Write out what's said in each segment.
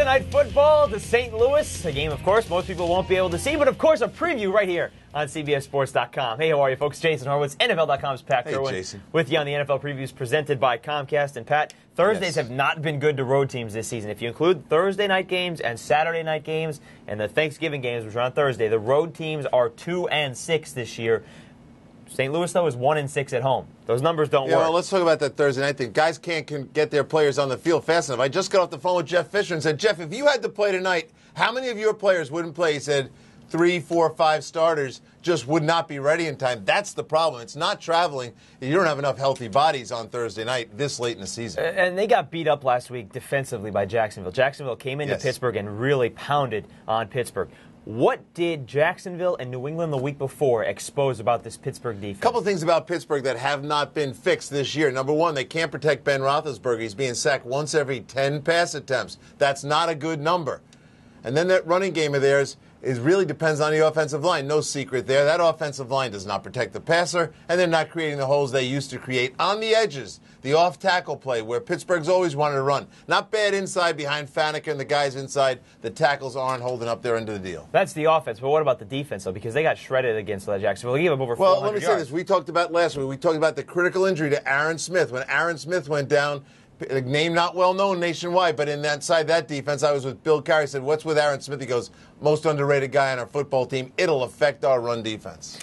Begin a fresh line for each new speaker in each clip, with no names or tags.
Night Football to St. Louis. A game, of course, most people won't be able to see, but of course, a preview right here on CBSSports.com. Hey, how are you, folks? Jason Horowitz, NFL.com's Pat Kerwin.
Jason.
With you on the NFL previews presented by Comcast. And Pat, Thursdays have not been good to road teams this season. If you include Thursday night games and Saturday night games and the Thanksgiving games, which are on Thursday, the road teams are 2-6 this year. St. Louis, though, is 1-6 at home. Those numbers don't work.
Well, let's talk about that Thursday night thing. Guys can't get their players on the field fast enough. I just got off the phone with Jeff Fisher and said, Jeff, if you had to play tonight, how many of your players wouldn't play? He said 3, 4, 5 starters just would not be ready in time. That's the problem. It's not traveling. You don't have enough healthy bodies on Thursday night this late in the season.
And they got beat up last week defensively by Jacksonville. Jacksonville came into Pittsburgh and really pounded on Pittsburgh. What did Jacksonville and New England the week before expose about this Pittsburgh defense?
A couple things about Pittsburgh that have not been fixed this year. Number one, they can't protect Ben Roethlisberger. He's being sacked once every 10 pass attempts. That's not a good number. And then that running game of theirs really depends on the offensive line. No secret there. That offensive line does not protect the passer, and they're not creating the holes they used to create on the edges. The off-tackle play where Pittsburgh's always wanted to run. Not bad inside behind Faneca and the guys inside. The tackles aren't holding up their end of the deal.
That's the offense, but what about the defense, though? Because they got shredded against Jacksonville. They gave up over 400 yards.
Well, let me say this. We talked about last week. We talked about the critical injury to Aaron Smith. When Aaron Smith went down, a name not well known nationwide, but inside that defense, I was with Bill Carey. Said, what's with Aaron Smith? He goes, most underrated guy on our football team. It'll affect our run defense.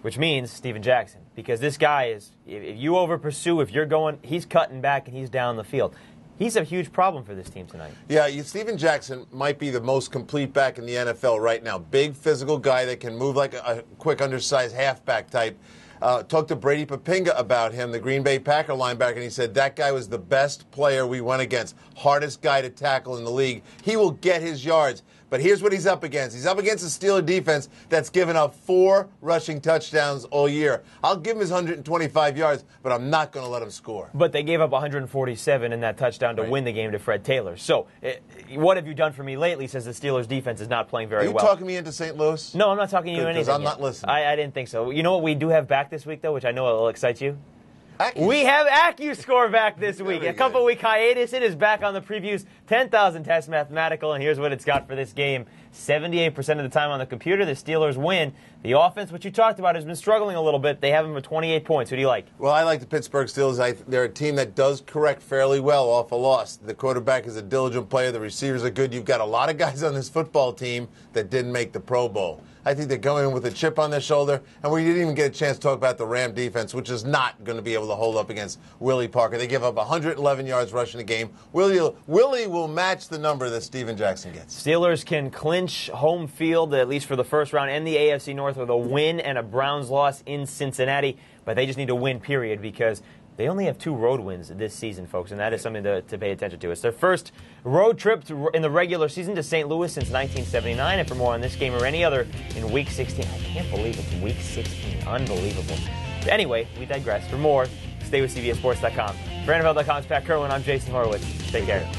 Which means Steven Jackson. Because this guy is, if you over-pursue, if you're going, he's cutting back and he's down the field. He's a huge problem for this team tonight.
Yeah, Steven Jackson might be the most complete back in the NFL right now. Big physical guy that can move like a quick undersized halfback type. Talked to Brady Papinga about him, the Green Bay Packer linebacker, and he said that guy was the best player we went against. Hardest guy to tackle in the league. He will get his yards. But here's what he's up against. He's up against a Steeler defense that's given up 4 rushing touchdowns all year. I'll give him his 125 yards, but I'm not going to let him score.
But they gave up 147 in that touchdown to win the game to Fred Taylor. So, what have you done for me lately, says the Steelers defense is not playing very well.
Are you talking me into St. Louis?
No, I'm not talking you anything.
Because I'm not listening.
I didn't think so. You know what we do have back this week, though, which I know will excite you?
Accu.
We have AccuScore back this week. A couple-week hiatus. It is back on the previews. 10,000 test mathematical, and here's what it's got for this game. 78% of the time on the computer, the Steelers win. The offense, which you talked about, has been struggling a little bit. They have them at 28 points. Who do you like?
Well, I like the Pittsburgh Steelers. They're a team that does correct fairly well off a loss. The quarterback is a diligent player. The receivers are good. You've got a lot of guys on this football team that didn't make the Pro Bowl. I think they're going in with a chip on their shoulder, and we didn't even get a chance to talk about the Ram defense, which is not going to be able to hold up against Willie Parker. They give up 111 yards rushing the game. Willie will match the number that Steven Jackson gets.
Steelers can clinch home field, at least for the first round, and the AFC North with a win and a Browns loss in Cincinnati, but they just need to win, period, because they only have 2 road wins this season, folks, and that is something to pay attention to. It's their first road trip in the regular season to St. Louis since 1979, and for more on this game or any other in Week 16. I can't believe it's Week 16. Unbelievable. But anyway, we digress. For more, stay with CBSSports.com. For NFL.com's Pat Kerwin, I'm Jason Horowitz. Take care.